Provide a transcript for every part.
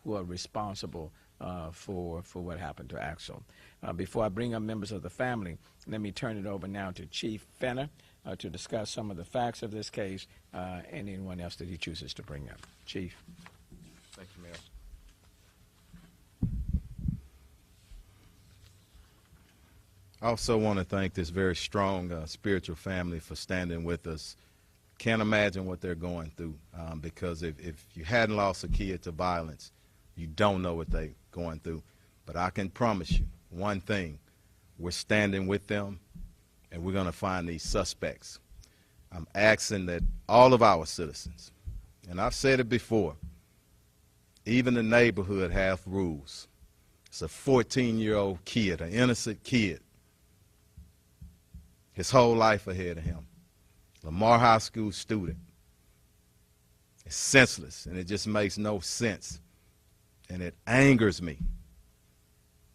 who are responsible for what happened to Axel. Before I bring up members of the family, let me turn it over now to Chief Fenner to discuss some of the facts of this case and anyone else that he chooses to bring up. Chief. Thank you, Mayor. I also want to thank this very strong spiritual family for standing with us. Can't imagine what they're going through because if you hadn't lost a kid to violence, you don't know what they're going through. But I can promise you one thing, we're standing with them and we're going to find these suspects. I'm asking that all of our citizens, and I've said it before, even the neighborhood have rules. It's a 14-year-old kid, an innocent kid, his whole life ahead of him. Lamar High School student. It's senseless, and it just makes no sense. And it angers me.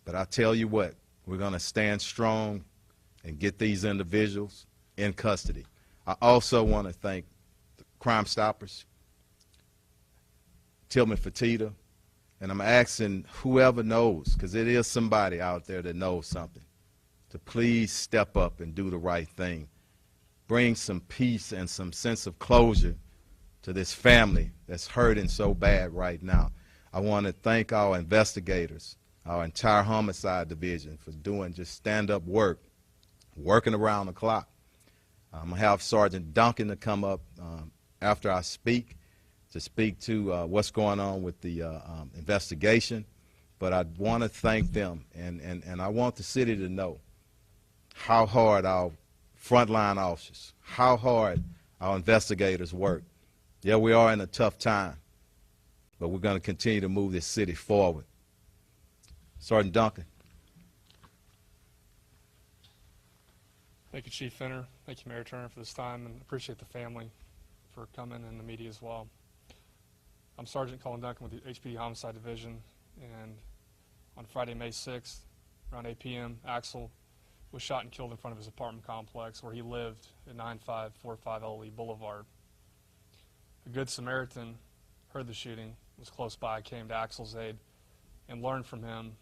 But I tell you what, we're going to stand strong and get these individuals in custody. I also want to thank the Crime Stoppers, Tillman Fertitta, and I'm asking whoever knows, because it is somebody out there that knows something, to please step up and do the right thing. Bring some peace and some sense of closure to this family that's hurting so bad right now. I want to thank our investigators, our entire homicide division for doing just stand-up work, working around the clock. I'm going to have Sergeant Duncan to come up after I speak to speak to what's going on with the investigation. But I want to thank them, and I want the city to know how hard our frontline officers, how hard our investigators work. Yeah, we are in a tough time, but we're going to continue to move this city forward. Sergeant Duncan. Thank you, Chief Fenner. Thank you, Mayor Turner, for this time, and appreciate the family for coming and the media as well. I'm Sergeant Colin Duncan with the HPD Homicide Division, and on Friday, May 6th, around 8 p.m., Axel was shot and killed in front of his apartment complex where he lived at 9545 LE Boulevard. A good Samaritan heard the shooting, was close by, came to Axel's aid, and learned from him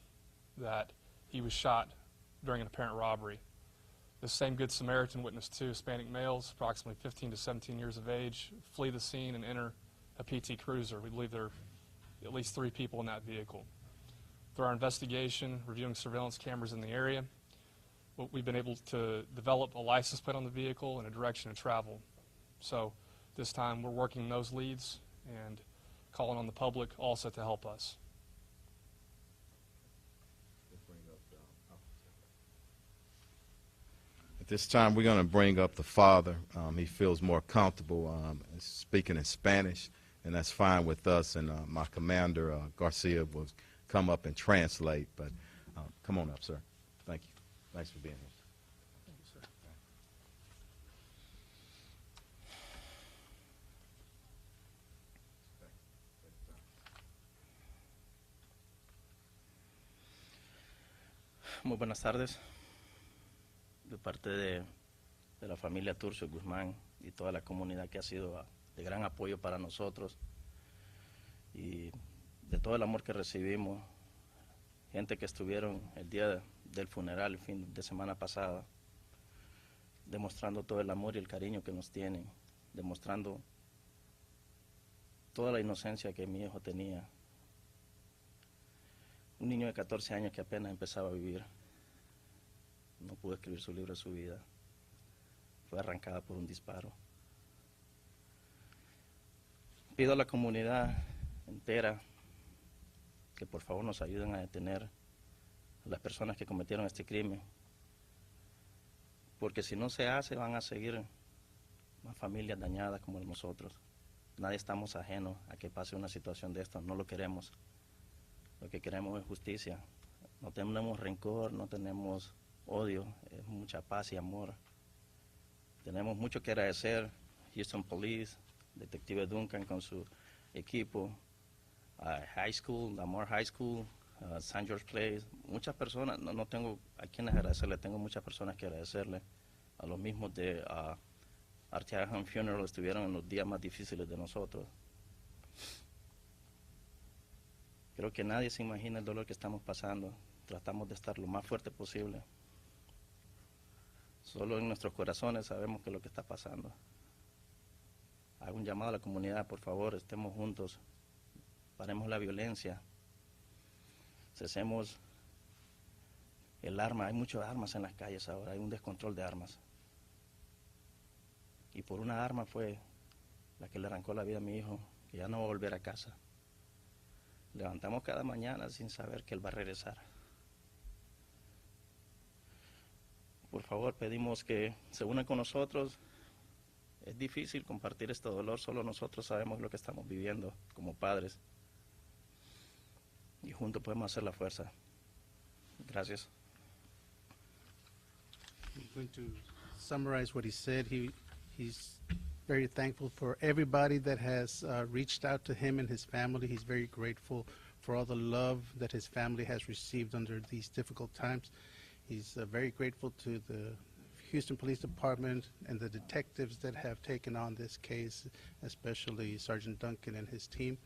that he was shot during an apparent robbery. This same Good Samaritan witnessed two Hispanic males, approximately 15 to 17 years of age, flee the scene and enter a PT Cruiser. We believe there are at least 3 people in that vehicle. Through our investigation, reviewing surveillance cameras in the area, we've been able to develop a license plate on the vehicle and a direction of travel. So this time we're working those leads and calling on the public also to help us. At this time, we're going to bring up the father. He feels more comfortable speaking in Spanish, and that's fine with us. And my commander, Garcia, will come up and translate. But come on up, sir. Thank you. Thanks for being here. Thank you, sir. Muy buenas tardes. De parte de la familia Turcios Guzmán y toda la comunidad que ha sido de gran apoyo para nosotros y de todo el amor que recibimos, gente que estuvieron el día del funeral, el fin de semana pasada, demostrando todo el amor y el cariño que nos tienen, demostrando toda la inocencia que mi hijo tenía. Un niño de 14 años que apenas empezaba a vivir. No pudo escribir su libro de su vida. Fue arrancada por un disparo. Pido a la comunidad entera que por favor nos ayuden a detener a las personas que cometieron este crimen. Porque si no se hace, van a seguir más familias dañadas como nosotros. Nadie estamos ajenos a que pase una situación de esta. No lo queremos. Lo que queremos es justicia. No tenemos rencor, no tenemos odio, es mucha paz y amor. Tenemos mucho que agradecer Houston Police, Detective Duncan con su equipo, High School, Lamar High School, St. George Place, muchas personas, no tengo a quienes agradecerle, tengo muchas personas que agradecerle. A los mismos de Arteaga Funeral estuvieron en los días más difíciles de nosotros. Creo que nadie se imagina el dolor que estamos pasando. Tratamos de estar lo más fuerte posible. Solo en nuestros corazones sabemos qué es lo que está pasando. Hago un llamado a la comunidad, por favor, estemos juntos, paremos la violencia, cesemos el arma. Hay muchas armas en las calles ahora, hay un descontrol de armas. Y por una arma fue la que le arrancó la vida a mi hijo, que ya no va a volver a casa. Levantamos cada mañana sin saber que él va a regresar. Por favor, pedimos que se unan con nosotros. Es difícil compartir este dolor, solo nosotros sabemos lo que estamos viviendo como padres. Y juntos podemos hacer la fuerza. Gracias. I'm going to summarize what he said. He's very thankful for everybody that has reached out to him and his family. He's very grateful for all the love that his family has received under these difficult times. He's very grateful to the Houston Police Department and the detectives that have taken on this case, especially Sergeant Duncan and his team.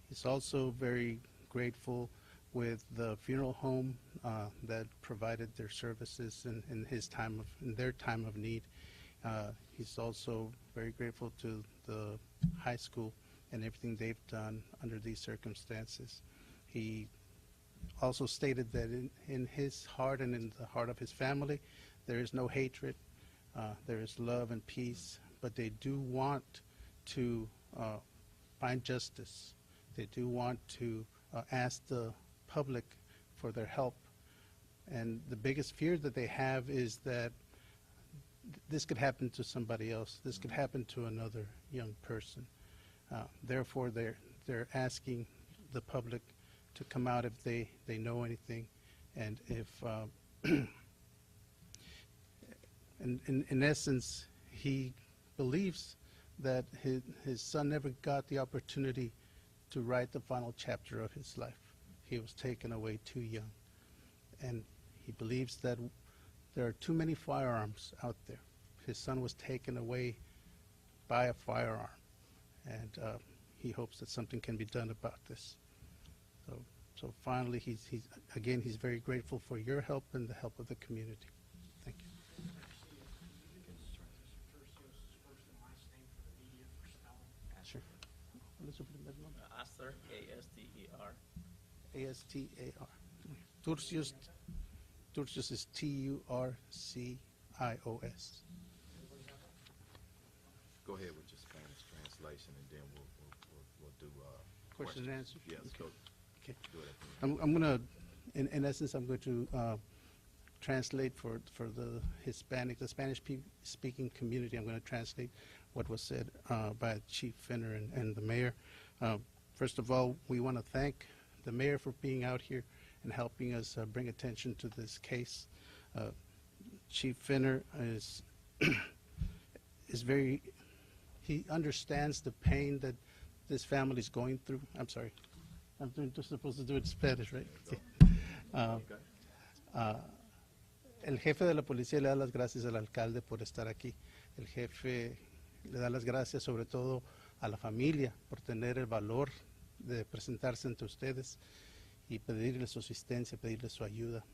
He's also very grateful with the funeral home that provided their services in their time of need. He's also very grateful to the high school and everything they've done under these circumstances. He also stated that in his heart and in the heart of his family, there is no hatred, there is love and peace, but they do want to find justice. They do want to ask the public for their help. And the biggest fear that they have is that this could happen to somebody else. This could happen to another young person. Therefore, they're asking the public to come out if they know anything, and if in essence, he believes that his son never got the opportunity to write the final chapter of his life. He was taken away too young, and he believes that there are too many firearms out there. His son was taken away by a firearm, and he hopes that something can be done about this. So finally, he's very grateful for your help and the help of the community. Thank you. Sure. Aster, A-S-T-E-R. A-S-T-A-R. Turcios. Turcios is T-U-R-C-I-O-S. Go ahead with your Spanish translation, and then we'll do Questions and answers? Yes, Okay. go. Okay. Do it. I'm going to, in essence, I'm going to translate for the Spanish-speaking community. I'm going to translate what was said by Chief Fenner and the mayor. First of all, we want to thank the mayor for being out here and helping us bring attention to this case. Chief Fenner is he understands the pain that this family is going through. I'm sorry. I'm supposed to do it in Spanish, right? Okay. El jefe de la policía le da las gracias al alcalde por estar aquí. El jefe le da las gracias sobre todo a la familia por tener el valor de presentarse ante ustedes y pedirle su asistencia, pedirle su ayuda.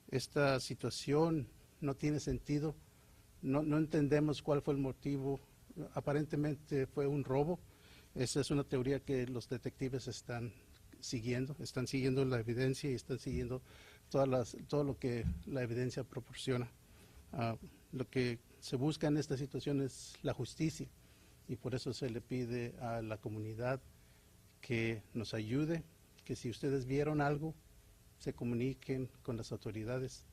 Esta situación no tiene sentido, no entendemos cuál fue el motivo. Aparentemente fue un robo. Esa es una teoría que los detectives están siguiendo la evidencia y están siguiendo todo lo que la evidencia proporciona. Lo que se busca en esta situación es la justicia, y por eso se le pide a la comunidad que nos ayude, que si ustedes vieron algo, se comuniquen con las autoridades.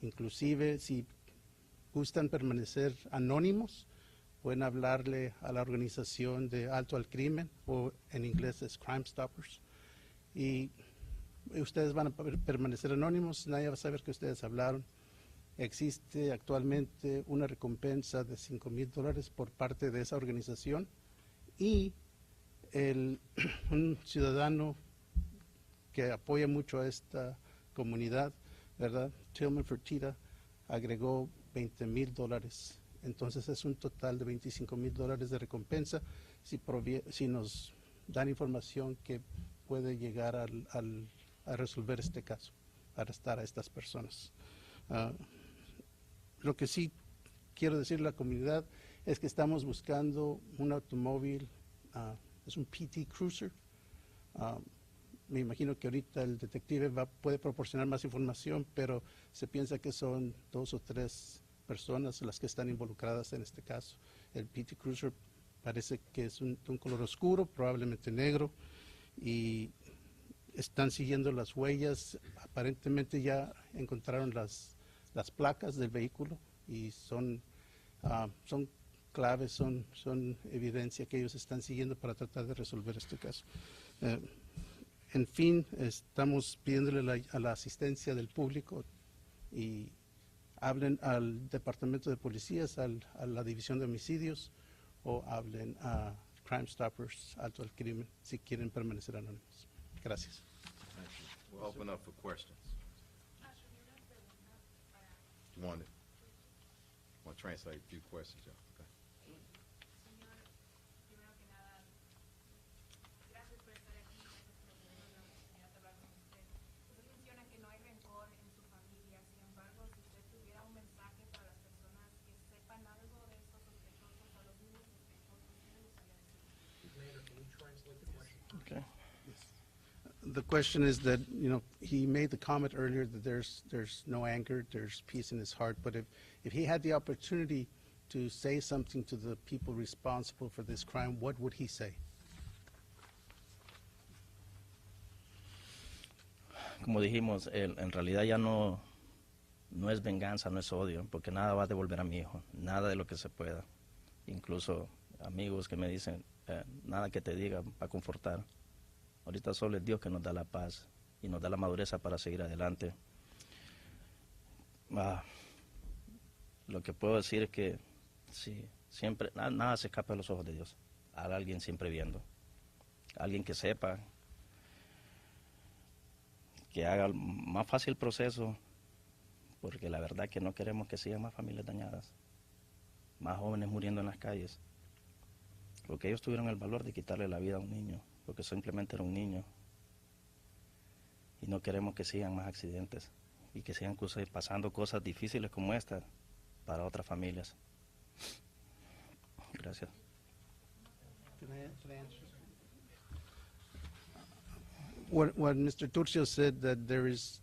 Inclusive, si gustan permanecer anónimos, pueden hablarle a la organización de Alto al Crimen, o en inglés es Crime Stoppers, y ustedes van a permanecer anónimos, nadie va a saber que ustedes hablaron. Existe actualmente una recompensa de $5,000 por parte de esa organización, y un ciudadano que apoya mucho a esta comunidad, ¿verdad? Tillman Fertitta agregó $20,000. Entonces es un total de $25,000 de recompensa si nos dan información que puede llegar a resolver este caso, arrestar a estas personas. Lo que sí quiero decir a la comunidad es que estamos buscando un automóvil, es un PT Cruiser. Me imagino que ahorita el detective puede proporcionar más información, pero se piensa que son 2 o 3 personas las que están involucradas en este caso. El PT Cruiser parece que es un color oscuro, probablemente negro, y están siguiendo las huellas. Aparentemente ya encontraron las placas del vehículo y son claves, son evidencia que ellos están siguiendo para tratar de resolver este caso. En fin, estamos pidiéndole a la asistencia del público y hablen al Departamento de Policías, a la División de Homicidios, o hablen a Crime Stoppers, Alto al Crimen, si quieren permanecer anónimos. Gracias. We'll open up for questions. You want to translate a few questions, John? Okay. Señor, primero que nada, gracias por estar aquí, gracias por tener la oportunidad de hablar con usted. Usted menciona que no hay rencor en su familia, sin embargo, si usted tuviera un mensaje para las personas que sepan algo de estos sospechosos o los mismos sospechosos, ¿qué le gustaría decir? Okay. The question is that, he made the comment earlier that there's no anger, there's peace in his heart, but if he had the opportunity to say something to the people responsible for this crime, what would he say? Como dijimos, en realidad ya no es venganza, no es odio, porque nada va a devolver a mi hijo, nada de lo que se pueda. Incluso amigos que me dicen, nada que te diga va a confortar. Ahorita solo es Dios que nos da la paz y nos da la madurez para seguir adelante. Lo que puedo decir es que sí, siempre, nada se escapa de los ojos de Dios. Hay alguien siempre viendo, alguien que sepa, que haga más fácil el proceso, porque la verdad que no queremos que sigan más familias dañadas, más jóvenes muriendo en las calles, porque ellos tuvieron el valor de quitarle la vida a un niño, porque simplemente era un niño, y no queremos que sigan más accidentes y que sigan pasando cosas difíciles como esta para otras familias. Gracias. Can I answer? What Mr. Turcios said, that there is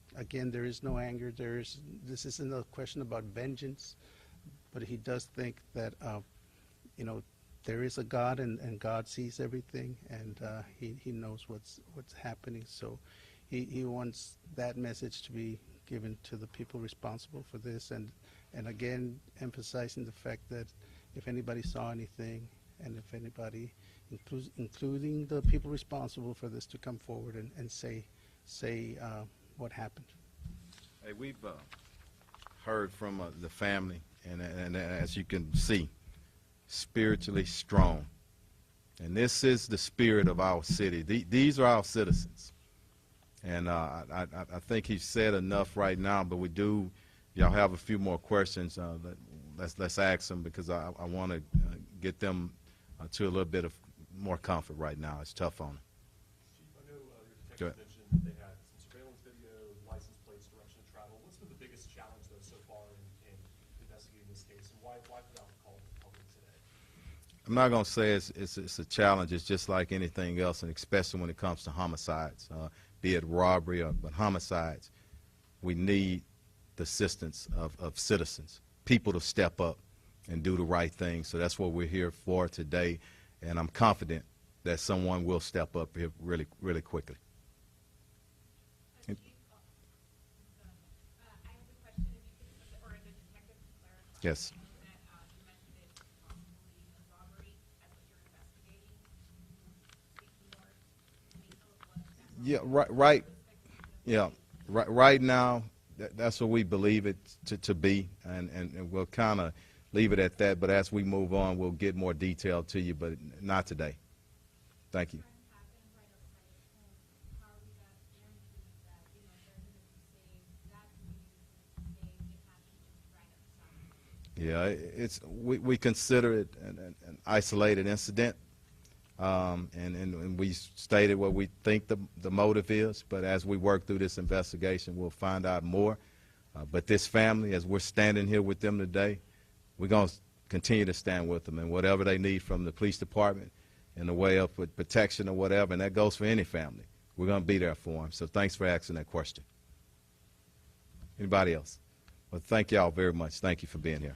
no anger, this isn't a question about vengeance, but he does think that, there is a God, and God sees everything, and he knows what's happening. So he wants that message to be given to the people responsible for this, and again emphasizing the fact that if anybody saw anything, and if anybody, including the people responsible for this, to come forward and say what happened. Hey, we've heard from the family, and as you can see, spiritually strong. And this is the spirit of our city. These are our citizens. And I think he's said enough right now, but y'all have a few more questions. Let's ask them, because I want to get them to a little bit of more comfort right now. It's tough on them. Chief, I know your Go detective ahead. mentioned that they had some surveillance video, license plates, direction of travel. What's been the biggest challenge, though, so far in investigating this case, and why put out the call to the public today? I'm not going to say it's a challenge. It's just like anything else, and especially when it comes to homicides, be it robbery but homicides. We need the assistance of citizens, people to step up and do the right thing. So that's what we're here for today, and I'm confident that someone will step up here really, really quickly. Chief, I have a question, if you could, or the detective to clarify. Yes. I know that you mentioned it's possibly a robbery as what you're investigating. Speak more, can you tell us what that Yeah, robbery right. is? Yeah, right now, that's what we believe it to be, and we'll kind of leave it at that. But as we move on, we'll get more detail to you, but not today. Thank you. Crime happened right outside his home. How are we gonna guarantee that, they're gonna be safe, that community is gonna be safe, it happened just right outside? Yeah, we consider it an isolated incident. and we stated what we think the motive is. But as we work through this investigation, we'll find out more. But this family, as we're standing here with them today, we're going to continue to stand with them, and whatever they need from the police department in the way of protection or whatever, and that goes for any family, we're going to be there for them. So thanks for asking that question. Anybody else? Well, thank you all very much. Thank you for being here.